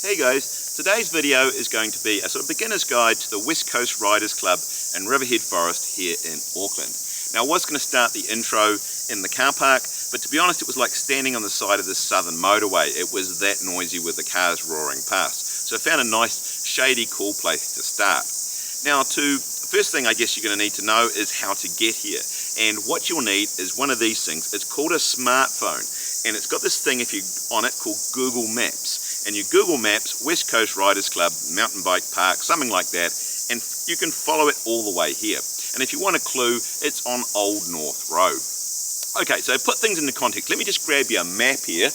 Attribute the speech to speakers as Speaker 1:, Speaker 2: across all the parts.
Speaker 1: Hey guys, today's video is going to be a sort of beginner's guide to the West Coast Riders Club in Riverhead Forest here in Auckland. Now I was going to start the intro in the car park, but to be honest it was like standing on the side of the southern motorway. It was that noisy with the cars roaring past. So I found a nice shady cool place to start. Now first thing I guess you're going to need to know is how to get here. And what you'll need is one of these things. It's called a smartphone. And it's got this thing on it called Google Maps. And you Google Maps, West Coast Riders Club, mountain bike park, something like that, and you can follow it all the way here. And if you want a clue, it's on Old North Road. Okay, so put things into context. Let me just grab you a map here.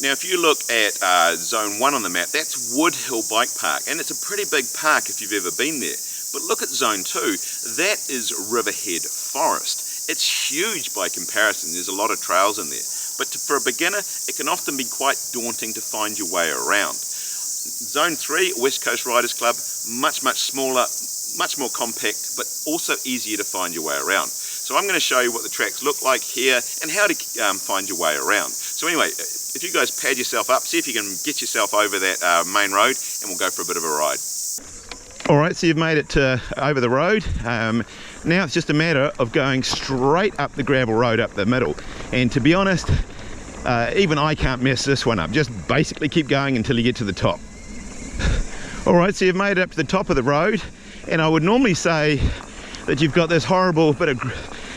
Speaker 1: Now if you look at zone 1 on the map, that's Wood Hill Bike Park, and it's a pretty big park if you've ever been there. But look at zone 2, that is Riverhead Forest. It's huge by comparison, there's a lot of trails in there. But for a beginner, it can often be quite daunting to find your way around. Zone 3, West Coast Riders Club, much smaller, much more compact, but also easier to find your way around. So I'm going to show you what the tracks look like here and how to find your way around. So anyway, if you guys pad yourself up, see if you can get yourself over that main road and we'll go for a bit of a ride. Alright, so you've made it over the road. Now it's just a matter of going straight up the gravel road up the middle. And to be honest, even I can't mess this one up. Just basically keep going until you get to the top. Alright, so you've made it up to the top of the road. And I would normally say that you've got this horrible bit of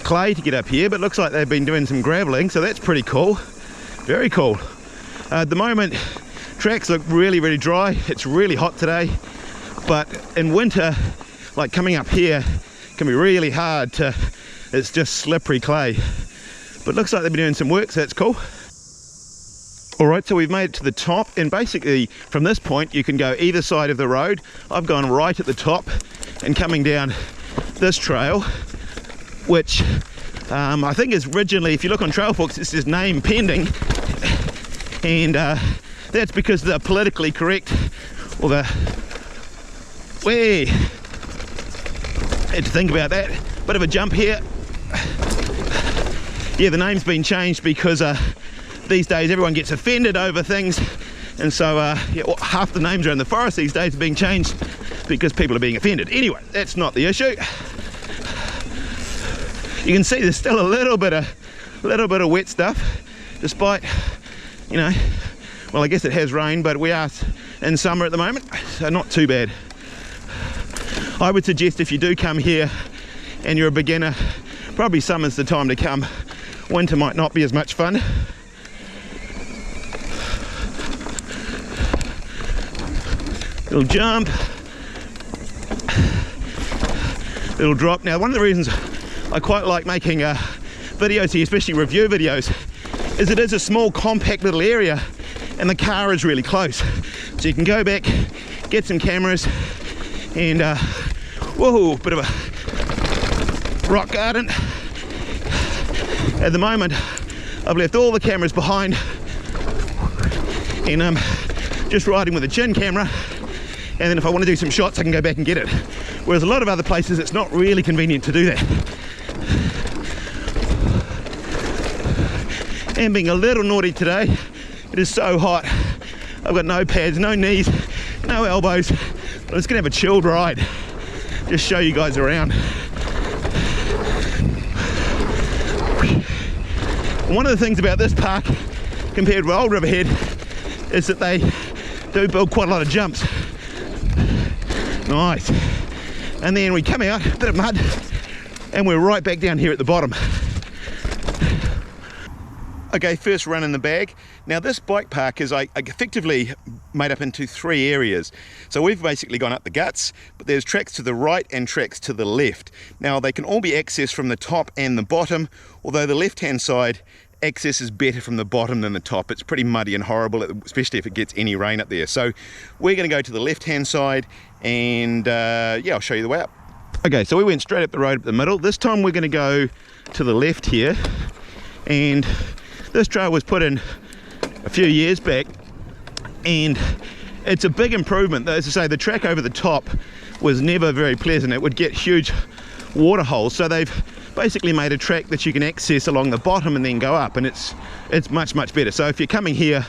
Speaker 1: clay to get up here, but it looks like they've been doing some gravelling, so that's pretty cool. Very cool. At the moment, tracks look really dry. It's really hot today. But in winter, like coming up here, can be really hard to, it's just slippery clay. But looks like they've been doing some work, so that's cool. Alright, so we've made it to the top, and basically from this point you can go either side of the road. I've gone right at the top and coming down this trail, which I think is originally, if you look on Trailbooks, it says name pending. And that's because the politically correct, or the had to think about that. Bit of a jump here. Yeah, the name's been changed because these days everyone gets offended over things, and so yeah, well, half the names around the forest these days are being changed because people are being offended. Anyway, that's not the issue. You can see there's still a little bit of wet stuff, despite, you know, well, I guess it has rained, but we are in summer at the moment, so not too bad. I would suggest if you do come here and you're a beginner, probably summer's the time to come. Winter might not be as much fun. Little jump, little drop. Now one of the reasons I quite like making videos here, especially review videos, is it is a small compact little area and the car is really close. So you can go back, get some cameras, and whoa, bit of a rock garden. At the moment I've left all the cameras behind and I'm just riding with a chin camera, and then if I want to do some shots I can go back and get it. Whereas a lot of other places it's not really convenient to do that. And being a little naughty today, it is so hot. I've got no pads, no knees, no elbows. I'm just gonna have a chilled ride. Just show you guys around. And one of the things about this park compared with Old Riverhead is that they do build quite a lot of jumps. Nice. And then we come out, a bit of mud, and we're right back down here at the bottom. Okay, first run in the bag. Now this bike park is effectively made up into 3 areas. So we've basically gone up the guts, but there's tracks to the right and tracks to the left. Now they can all be accessed from the top and the bottom, although the left hand side access is better from the bottom than the top. It's pretty muddy and horrible, especially if it gets any rain up there. So we're going to go to the left hand side and yeah, I'll show you the way up. Okay, so we went straight up the road up the middle. This time we're going to go to the left here, and this trail was put in a few years back and it's a big improvement. As I say, the track over the top was never very pleasant. It would get huge water holes, so they've basically made a track that you can access along the bottom and then go up, and it's much better. So if you're coming here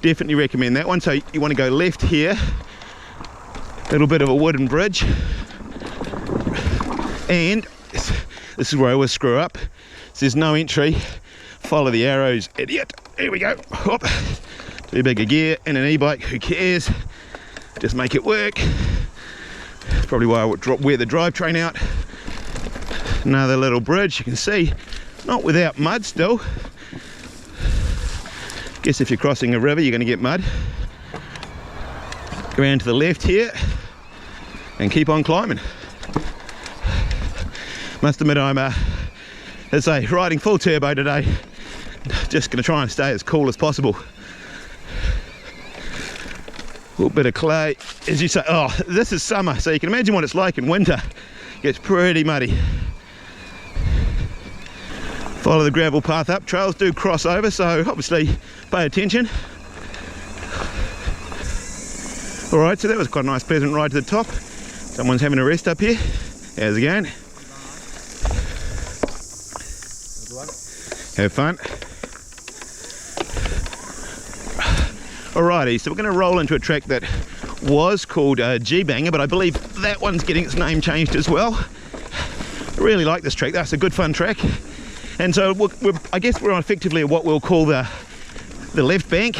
Speaker 1: Definitely recommend that one. So you want to go left here, a little bit of a wooden bridge, and this is where I always screw up. So there's no entry. Follow the arrows, idiot. Here we go. Hop. Too big a gear in an e-bike, who cares? Just make it work. That's probably why I would wear the drivetrain out. Another little bridge, you can see, not without mud still. Guess if you're crossing a river, you're going to get mud. Around to the left here, and keep on climbing. Must admit, I'm, let's say, riding full turbo today. Just going to try and stay as cool as possible. A little bit of clay, as you say. Oh, this is summer, so you can imagine what it's like in winter. It gets pretty muddy. Follow the gravel path up. Trails do cross over, so obviously pay attention. Alright, so that was quite a nice pleasant ride to the top. Someone's having a rest up here. How's it going? Have fun. Alrighty, so we're going to roll into a track that was called G-Banger, but I believe that one's getting its name changed as well. I really like this track. That's a good fun track. And so I guess we're on effectively what we'll call the left bank,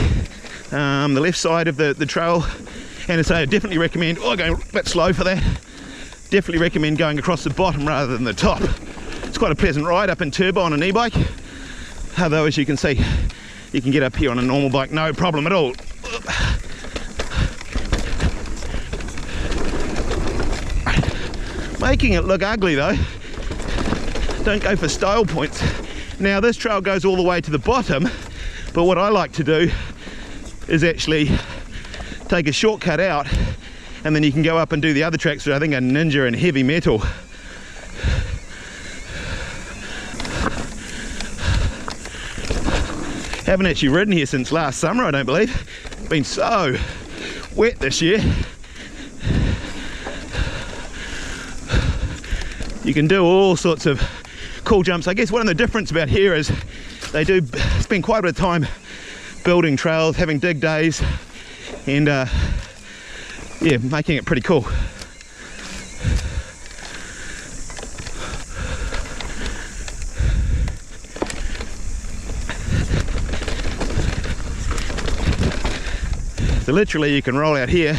Speaker 1: the left side of the trail. And so I definitely recommend, going a bit slow for that, definitely recommend going across the bottom rather than the top. It's quite a pleasant ride up in turbo on an e-bike. Although, as you can see, you can get up here on a normal bike, no problem at all. Making it look ugly though. Don't go for style points. Now this trail goes all the way to the bottom, but what I like to do is actually take a shortcut out, and then you can go up and do the other tracks, which I think are Ninja and Heavy Metal. Haven't actually ridden here since last summer, I don't believe. It's been so wet this year. You can do all sorts of cool jumps. I guess one of the difference about here is they do spend quite a bit of time building trails, having dig days, and yeah, making it pretty cool. So literally you can roll out here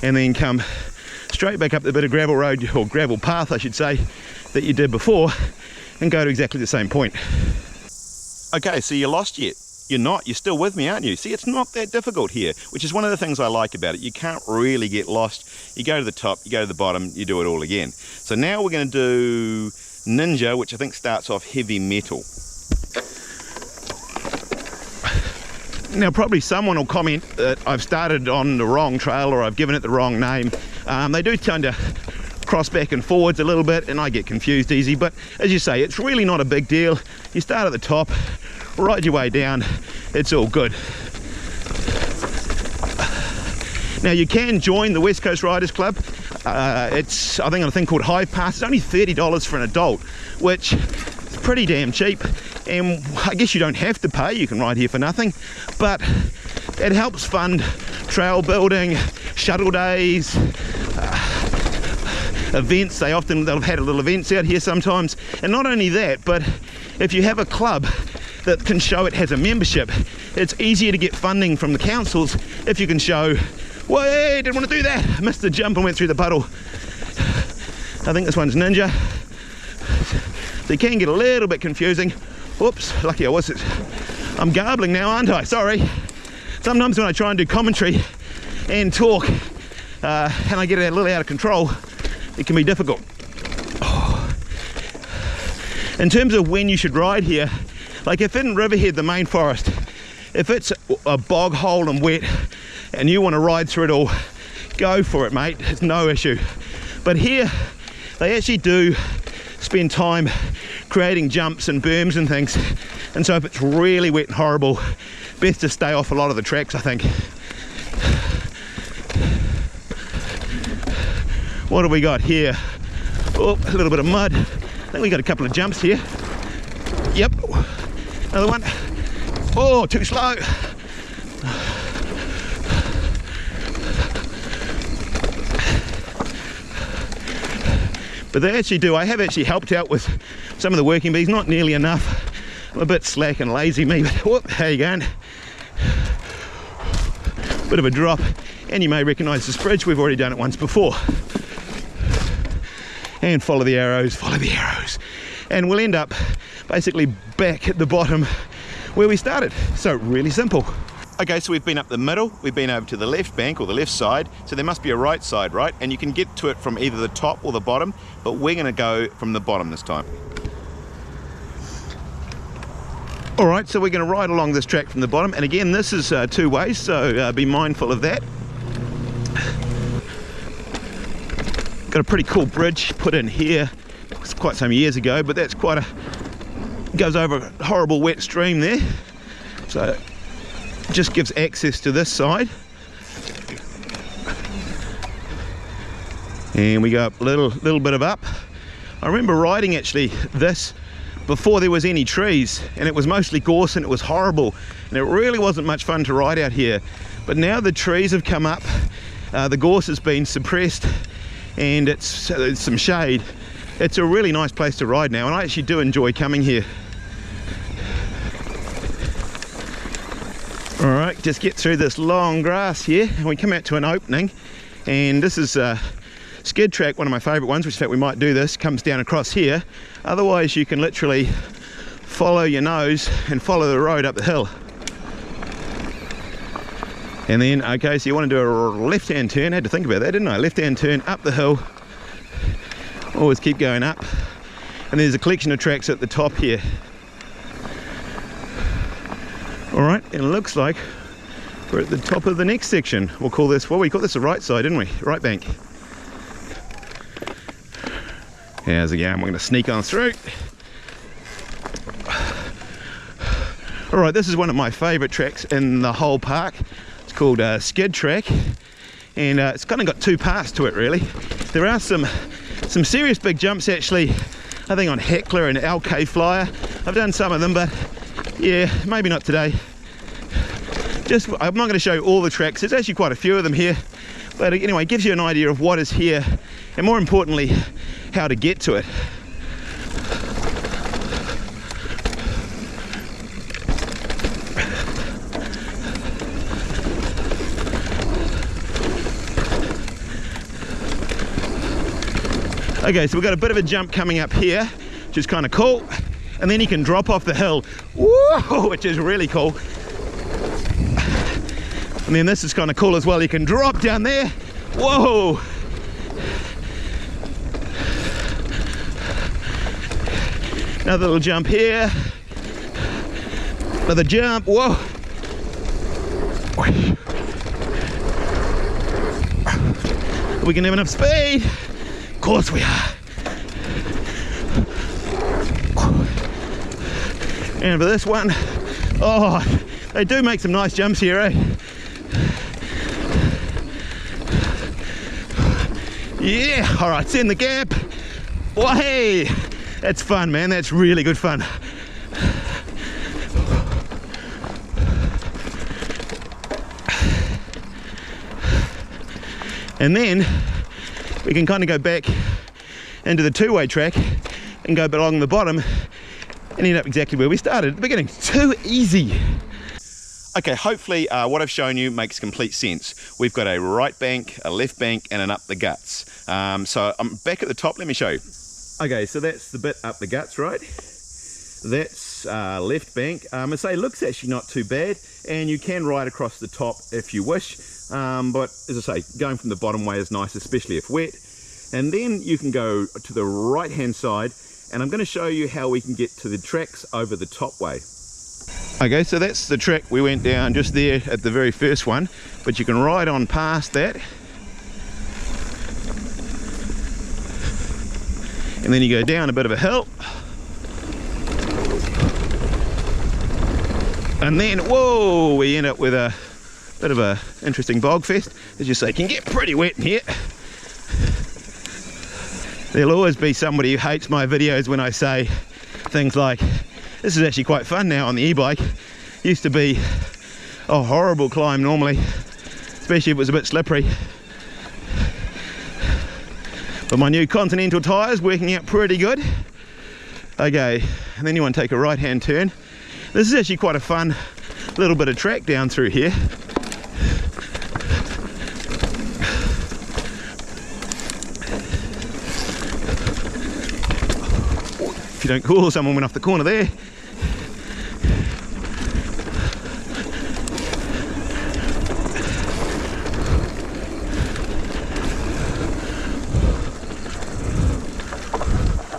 Speaker 1: and then come straight back up the bit of gravel road, or gravel path I should say, that you did before, and go to exactly the same point. Okay, so you're lost yet? You're not, you're still with me, aren't you? See, it's not that difficult here, which is one of the things I like about it. You can't really get lost. You go to the top, you go to the bottom, you do it all again. So now we're going to do Ninja, which I think starts off Heavy Metal. Now probably someone will comment that I've started on the wrong trail or I've given it the wrong name. They do tend to cross back and forwards a little bit, and I get confused easy, but as you say, it's really not a big deal. You start at the top, ride your way down, it's all good. Now you can join the West Coast Riders Club. It's, I think, a thing called Hive Pass. It's only $30 for an adult, which is pretty damn cheap, and I guess you don't have to pay, you can ride here for nothing, but it helps fund trail building, shuttle days, events. They'll have had little events out here sometimes, and not only that, but if you have a club that can show it has a membership, it's easier to get funding from the councils if you can show, well, hey, didn't want to do that, I missed the jump and went through the puddle. I think this one's Ninja, so you can get a little bit confusing. Whoops, lucky I was. I'm garbling now, aren't I? Sorry. Sometimes when I try and do commentary and talk and I get a little out of control, it can be difficult. Oh. In terms of when you should ride here, like if in Riverhead, the main forest, if it's a bog hole and wet and you want to ride through it all, go for it, mate, it's no issue. But here they actually do spend time creating jumps and berms and things, and so if it's really wet and horrible, best to stay off a lot of the tracks, I think. What have we got here? Oh, a little bit of mud. I think we got a couple of jumps here. Yep, another one. Oh, too slow. But they actually do. I have actually helped out with some of the working bees, not nearly enough. I'm a bit slack and lazy me, but whoop, how you going? Bit of a drop, and you may recognise this bridge. We've already done it once before. And follow the arrows, and we'll end up basically back at the bottom where we started. So really simple. Okay, so we've been up the middle, we've been over to the left bank or the left side, so there must be a right side, right? And you can get to it from either the top or the bottom, but we're going to go from the bottom this time. All right, so we're going to ride along this track from the bottom, and again, this is two ways, so be mindful of that. Got a pretty cool bridge put in here. It's quite some years ago, but that's quite a, goes over a horrible wet stream there, so it just gives access to this side. And we go up a little bit of up. I remember riding actually this before there was any trees, and it was mostly gorse and it was horrible, and it really wasn't much fun to ride out here. But now the trees have come up, the gorse has been suppressed, and it's some shade. It's a really nice place to ride now, and I actually do enjoy coming here. All right, just get through this long grass here, and we come out to an opening, and this is skid track, one of my favourite ones, which in fact we might do this, comes down across here. Otherwise you can literally follow your nose and follow the road up the hill. And then, okay, so you want to do a left-hand turn. I had to think about that, didn't I? Left-hand turn up the hill. Always keep going up. And there's a collection of tracks at the top here. All right, and it looks like we're at the top of the next section. We'll call this, well, we call this the right side, didn't we? Right bank. How's it going? We're going to sneak on through. All right, this is one of my favourite tracks in the whole park. It's called Skid Track, and it's kind of got two parts to it really. There are some serious big jumps actually, I think on Heckler and LK Flyer. I've done some of them, but yeah, maybe not today. I'm not going to show all the tracks. There's actually quite a few of them here, but anyway, it gives you an idea of what is here, and more importantly, how to get to it. Okay, so we've got a bit of a jump coming up here, which is kind of cool, and then you can drop off the hill, whoa, which is really cool. And then this is kind of cool as well, you can drop down there, whoa. Another little jump here, another jump, whoa. We can have enough speed. Of course we are. And for this one, oh, they do make some nice jumps here, eh? Yeah, all right, send the gap. Oh, hey, that's fun, man. That's really good fun. And then we can kind of go back into the two-way track and go along the bottom and end up exactly where we started at the beginning. Too easy. Okay, hopefully what I've shown you makes complete sense. We've got a right bank, a left bank, and an up the guts. So I'm back at the top. Let me show you. Okay, so that's the bit up the guts, right? That's left bank. I say it looks actually not too bad, and you can ride across the top if you wish. But as I say, going from the bottom way is nice, especially if wet. And then you can go to the right hand side, and I'm going to show you how we can get to the tracks over the top way. Okay, so that's the track we went down just there at the very first one, but you can ride on past that. And then you go down a bit of a hill. And then, whoa, we end up with a bit of a interesting bog fest. As you say, it can get pretty wet in here. There'll always be somebody who hates my videos when I say things like, this is actually quite fun now on the e-bike. Used to be a horrible climb normally, especially if it was a bit slippery. But my new Continental tyres working out pretty good. Okay, and then you want to take a right hand turn. This is actually quite a fun little bit of track down through here. If you don't call, someone went off the corner there.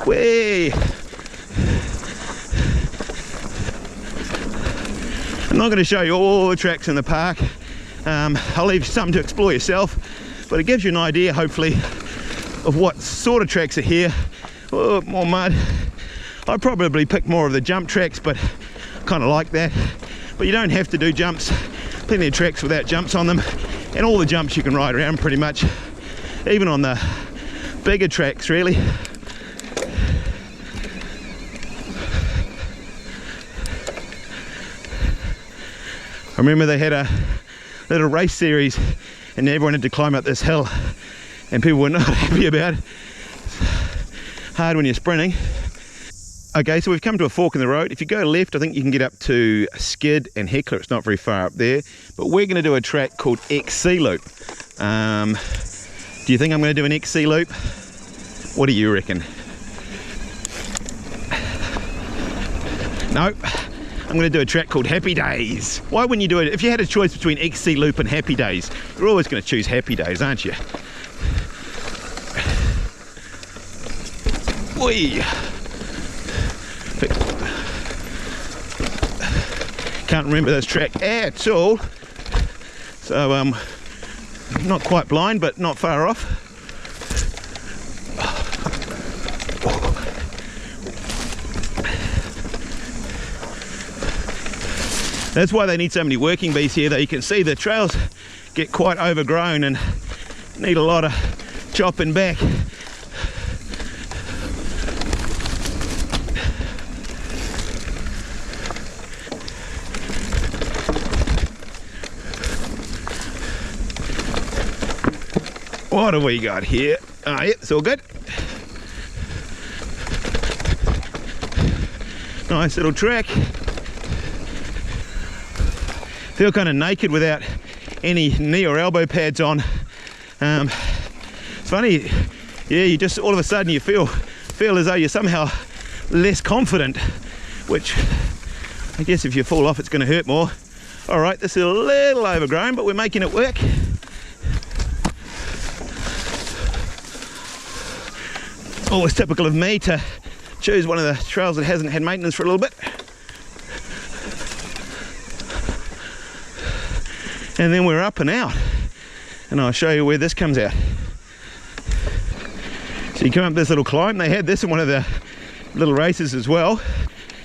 Speaker 1: Way. I'm not going to show you all the tracks in the park. I'll leave some to explore yourself, but it gives you an idea, hopefully, of what sort of tracks are here. Oh, more mud. I'd probably pick more of the jump tracks, but kind of like that. But you don't have to do jumps. Plenty of tracks without jumps on them, and all the jumps you can ride around pretty much, even on the bigger tracks, really. I remember they had a little race series and everyone had to climb up this hill and people were not happy about it. It's hard when you're sprinting. Okay, so we've come to a fork in the road. If you go left, I think you can get up to Skid and Heckler. It's not very far up there. But we're going to do a track called XC Loop. Do you think I'm going to do an XC Loop? What do you reckon? No. I'm going to do a track called Happy Days. Why wouldn't you do it? If you had a choice between XC Loop and Happy Days, you're always going to choose Happy Days, aren't you? Whee! Can't remember this track at all. So, not quite blind, but not far off. That's why they need so many working bees here, though. You can see the trails get quite overgrown and need a lot of chopping back. What have we got here? Oh, yeah, it's all good. Nice little track. Feel kind of naked without any knee or elbow pads on. It's funny, yeah, you just all of a sudden you feel as though you're somehow less confident, which I guess if you fall off it's going to hurt more. All right, this is a little overgrown, but we're making it work. Always typical of me to choose one of the trails that hasn't had maintenance for a little bit. And then we're up and out, and I'll show you where this comes out. So you come up this little climb. They had this in one of the little races as well.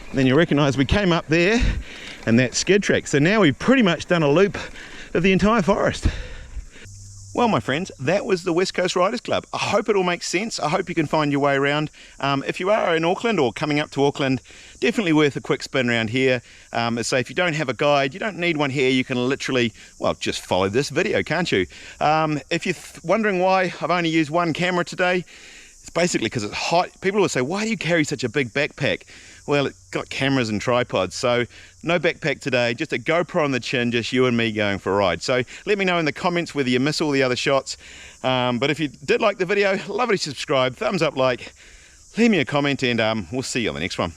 Speaker 1: And then you recognise we came up there and that skid track. So now we've pretty much done a loop of the entire forest. Well, my friends, that was the West Coast Riders Club. I hope it all makes sense. I hope you can find your way around. If you are in Auckland or coming up to Auckland, definitely worth a quick spin around here. So if you don't have a guide, you don't need one here. You can literally, well, just follow this video, can't you? If you're wondering why I've only used one camera today, it's basically because it's hot. People always say, why do you carry such a big backpack? Well, it's got cameras and tripods, so no backpack today, just a GoPro on the chin, just you and me going for a ride. So let me know in the comments whether you miss all the other shots. But if you did like the video, love it if you subscribe, thumbs up, like, leave me a comment, and we'll see you on the next one.